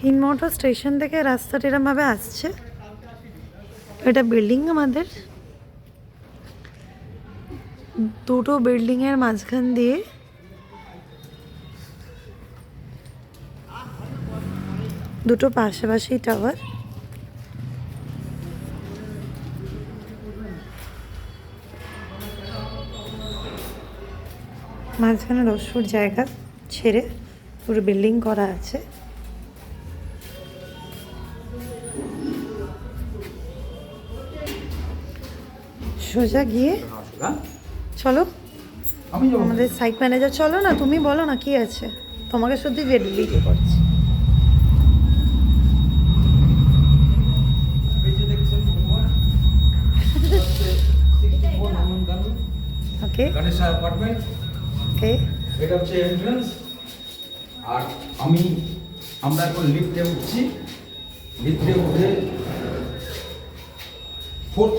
হিনমোটো station থেকে রাস্তাটা এরমভাবে আসছে। এটা বিল্ডিং আমাদের, দুটো বিল্ডিংয়ের মাঝখান দিয়ে দুটো পাশাপাশি টাওয়ার। মাঝখানে 10 ফুট জায়গা ছেড়ে পুরো বিল্ডিং করা আছে। সোজা গিয়ে চলো, আমাদের সাইট ম্যানেজার, চলো না, তুমি বলো না কি আছে, তোমাকে শুধু ভিডিও করছি। ওকে গণেশা অ্যাপার্টমেন্ট, ওকে, এটা হচ্ছে এন্ট্রান্স। আর আমরা এখন লিফটে উঠছি। লিফটে উঠে ফোর্থ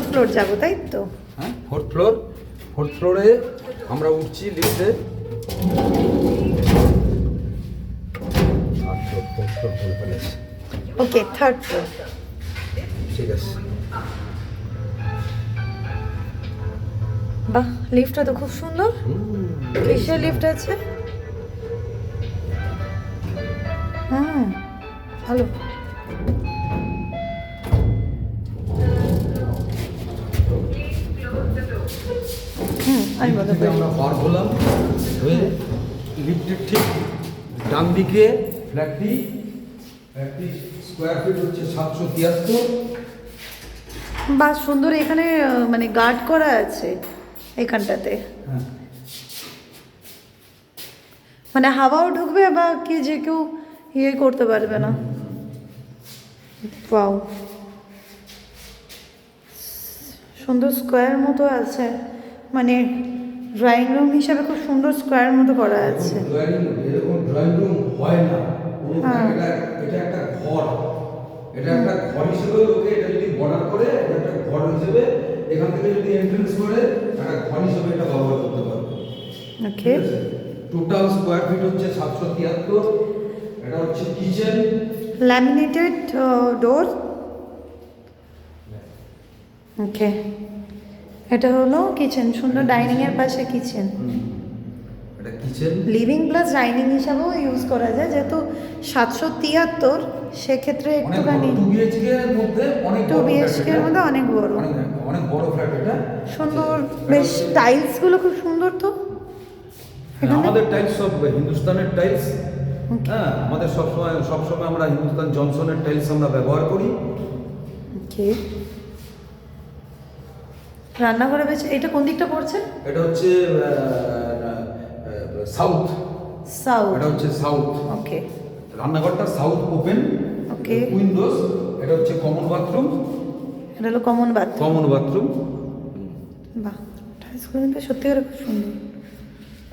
ফ্লোর যাবো, তাই তো? হ্যাঁ, ফোর্থ ফ্লোরে আমরা উঠছি লিফটে। ওকে, থার্ড ফ্লোর। ঠিক আছে। বাহ, লিফটটা তো খুব সুন্দর। কিসের লিফট আছে? ভালো। আমি বলতে পারি আমরা পার হলাম হয়ে লিফটের ঠিক ডান দিকে ফ্ল্যাটটি স্কোয়ার ফিট হচ্ছে 773। বাহ, সুন্দর। এখানে মানে গার্ড করা আছে এখানটাতে, হ্যাঁ, মানে হাওয়াও ঢুকবে বা কি যে কেউ ইয়ে করতে পারবে না। ওয়াও, সুন্দর স্কোয়ার মতো আছে, মানে ড্রয়িং রুম হিসাবে খুব সুন্দর স্কোয়ার মতো করা আছে। এরকম ড্রয়িং রুম হয় না। এটা একটা ঘর, এটা একটা ঘর হিসেবে লোকে এটা যদি বর্ডার করে, এটা একটা ঘর হিসেবে এখান থেকে যদি এন্ট্রান্স করে একটা ঘর হিসেবে এটা ব্যবহার করতে পারবে। ওকে, টোটাল স্কোয়ার ফিট হচ্ছে 773। এটা হচ্ছে কিচেন, ল্যামিনেটেড ডোর। ওকে, এটা হলো কিচেন, সুন্দর ডাইনিং এর পাশে কিচেন। এটা কিচেন লিভিং প্লাস ডাইনিং হিসাবেও ইউজ করা যায়, যেহেতু 773 সেক্ষেত্রে একটুখানি 2 BHK এর মধ্যে অনেক 2 BHK এর মধ্যে অনেক বড়, অনেক বড় ফ্ল্যাট। এটা সুন্দর, বেশ টাইলস গুলো খুব সুন্দর। তো আমাদের টাইলস সব হিন্দুস্তানের টাইলস। হ্যাঁ, আমাদের সবসময় আমরা হিন্দুস্তান জনসনের টাইলস আমরা ব্যবহার করি। ওকে, রান্নাঘরে বেশ, এটা কোন দিকটা পড়ছে? এটা হচ্ছে সাউথ। এটা হচ্ছে সাউথ। ওকে, রান্নাঘরটা সাউথ ওপেন। ওকে, উইন্ডোজ। এটা হচ্ছে কমন বাথরুম। এটা হলো কমন বাথরুম। বাহ, টাইলসগুলো কিন্তু সত্যি করে খুব সুন্দর।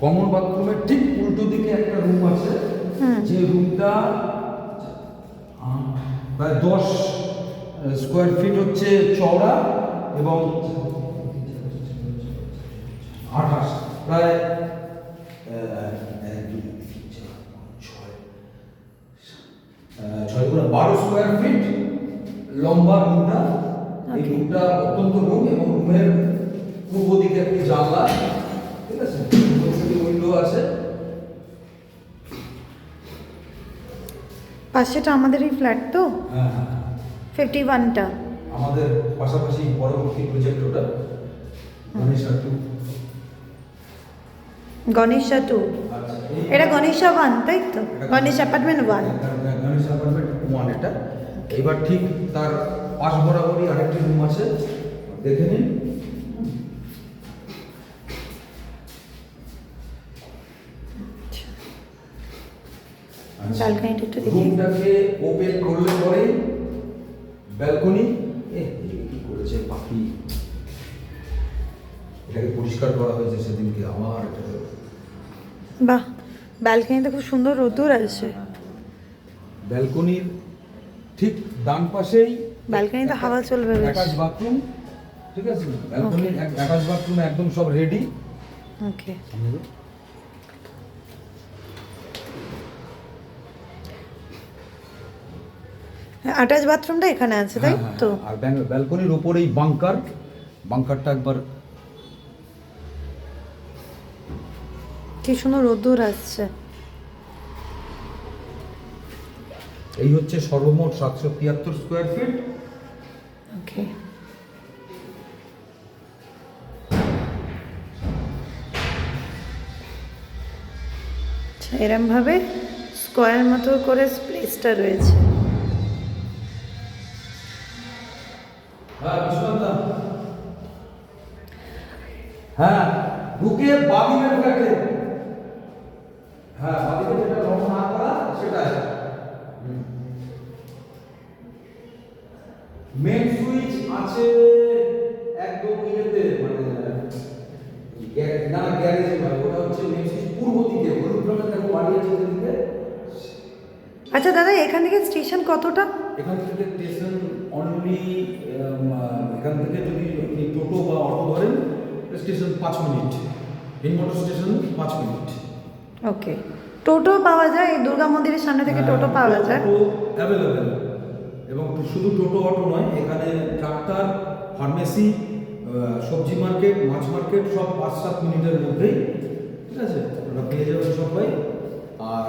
কমন বাথরুমের ঠিক উল্টো দিকে একটা রুম আছে, যে রুমটা প্রায় 10 স্কোয়ার ফিট হচ্ছে চওড়া এবং 28 প্রায় 12 স্কোয়ার ফিট লম্বা রুমটা। এই রুমটা অত্যন্ত রুম এবং রুমের পূর্ব দিকে একটি জানলা, ঠিক আছে, উইন্ডো আছে। পাশেটা আমাদেরই ফ্ল্যাট তো, হ্যাঁ, 51টা আমাদের পাশাপাশি পরবর্তী প্রজেক্ট ওটা গণেশা 2। এটা গণেশা 1, তাই তো? গণেশ অ্যাপার্টমেন্ট 1। গণেশ অ্যাপার্টমেন্ট 1 এটা। এবার ঠিক তার পাশ বরাবরই আরেকটি রুম আছে, দেখে নিন। ব্যালকনিটা একটু দেখি। রুমটাকে ওপেন করলে পরে ব্যালকনি। কি করেছে পাখি, এটাকে পরিষ্কার করা হয়েছে সেদিনকে আমার। বাহ, ব্যালকনিতে খুব সুন্দর রোদ্দুর আছে। ব্যালকনির ঠিক ডান পাশেই ব্যালকনিতে হাওয়া চলবে বেশ। অ্যাটাচ বাথরুম, ঠিক আছে। ব্যালকনির অ্যাটাচ বাথরুম একদম সব রেডি। ওকে, অ্যাটাচ বাথরুমটা এখানে আছে তাই তো? আর ব্যালকনির উপরেই বাংকারটা একবার কি সুন্দর রোদ্দুর আসছে। এই হচ্ছে সর্বমোট 773 স্কোয়ার ফিট। ওকে, এরম ভাবে স্কোয়ার মতো করে স্পেসটা রয়েছে। হ্যাঁ, ঢুকে বাদিকের ফ্ল্যাটে, হ্যাঁ বাদিকে যেটা রং না করা সেটাই। মেন সুইচ আছে একদম ইয়েতে, মানে না গ্যারেজে নয়, ওটা হচ্ছে মেন সুইচ পূর্ব দিকে, হলুদ রঙের দেখো বাড়ি আছে যেদিকে। আচ্ছা দাদা, এখান থেকে স্টেশন কতটা? এখান থেকে স্টেশন অনলি, এখান থেকে যদি আপনি টোটো বা অটো ধরেন স্টেশন 5 মিনিট, মোটর স্টেশন 5 মিনিট। ওকে, টোটো পাওয়া যায় এই দুর্গা মন্দিরের সামনে থেকে? টোটো পাওয়া যায় টোটো অ্যাভেলেবেল, এবং শুধু টোটো অটো নয়, এখানে ট্রাক্টর, ফার্মেসি, সবজি মার্কেট, মাছ মার্কেট সব 5-7 মিনিটের মধ্যেই, ঠিক আছে, আপনারা পেয়ে যাবেন সবাই। আর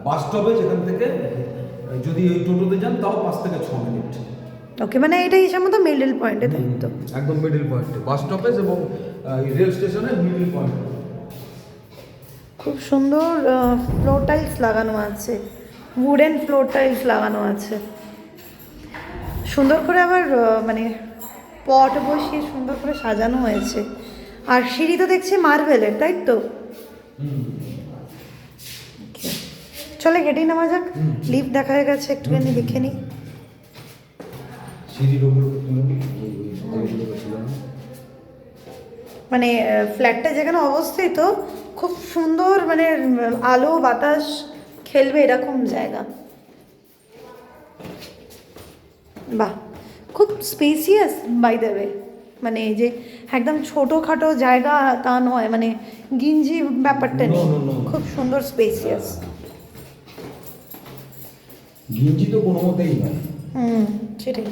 বাস স্টপে যেখান থেকে যদি ওই টোটোতে যান তাও 5 থেকে 6 মিনিট। ওকে, মানে এটা হিসাব মতো মিডল পয়েন্টে তাই তো? একদম মিডল পয়েন্টে, বাস স্টপেজ এবং রেল স্টেশনের মিডল পয়েন্ট। খুব সুন্দর ফ্লোর টাইলস লাগানো আছে, উডেন ফ্লোর টাইলস লাগানো আছে, সুন্দর করে আবার মানে পট বসিয়ে সুন্দর করে সাজানো হয়েছে। আর সিঁড়ি তো দেখছি মার্বেলের, তাই তো? Okay. চলে গেটেই নামা যাক, লিফট দেখা হয়ে গেছে, একটুখানি দেখে নিই। সিঁড়ির উপর মানে ফ্ল্যাটটা যেখানে অবস্থিত খুব সুন্দর, মানে আলো বাতাস খেলবে এরকম জায়গা। বাহ, খুব স্পেসিয়াস বাই দ্য ওয়ে, মানে এই যে একদম ছোটোখাটো জায়গা তা নয়, মানে গিঞ্জি ব্যাপারটা নেই, খুব সুন্দর স্পেসিয়াস। গিঞ্জি তো কোনো মতেই নয়। সেটাই।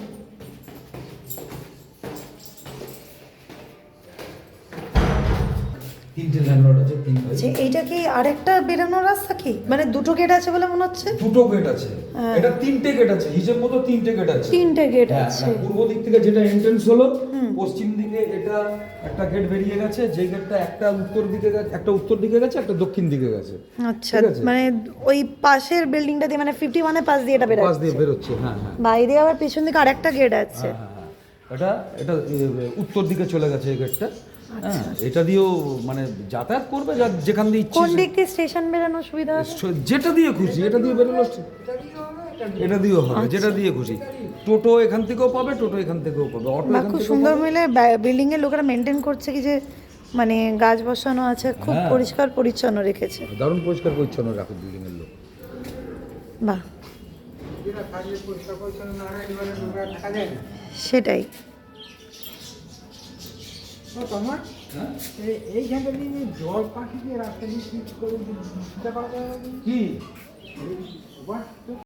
তিনটে ল্যান্ডলর্ড আছে, তিন ভাই। যে এইটা কি আরেকটা বেরোনোর রাস্তা কি? মানে দুটো গেট আছে বলে মনে হচ্ছে। দুটো গেট আছে, এটা 3টে গেট আছে, হিসেব মতো 3টে গেট আছে। 3টে গেট আছে। পূর্ব দিক থেকে যেটা এন্ট্রেন্স হলো, পশ্চিম দিকে এটা একটা গেট বেরিয়ে গেছে, যে গেটটা একটা উত্তর দিকে গেছে, একটা উত্তর দিকে গেছে, একটা দক্ষিণ দিকে গেছে। আচ্ছা, মানে ওই পাশের বিল্ডিংটা দিয়ে, মানে 51 এর পাশ দিয়ে এটা বেরোচ্ছে। পাশ দিয়ে বেরোচ্ছে, হ্যাঁ হ্যাঁ। বাইরে আবার পেছন দিকে আরেকটা গেট আছে। এটা এটা উত্তর দিকে চলে গেছে এই গেটটা। হ্যাঁ, এটা দিয়েও মানে যাতায়াত করবে, যেখান দিয়ে ইচ্ছে। কোন দিক দিয়ে স্টেশন বেরোনোর সুবিধা আছে? যেটা দিয়ে খুশি, এটা দিয়ে বেরোলো, এটা দিয়েও হবে, যেটা দিয়ে খুশি। টোটো এখান থেকেও পাবে, টোটো এখান থেকেও পাবে, অটো এখান খুব থেকেও সুন্দর পাবে। মিলে বিল্ডিং এর লোকেরা মেনটেন করছে কি যে, মানে গাছ বসানো আছে, খুব পরিষ্কার পরিচ্ছন্ন রেখেছে। দারুণ পরিষ্কার পরিচ্ছন্ন রাখে বিল্ডিং এর লোক। বাহ, সেটাই। তোমার এইখানটা দিয়ে জল পাখি দিয়ে রাস্তা দিয়ে করে দিতে পারবে কি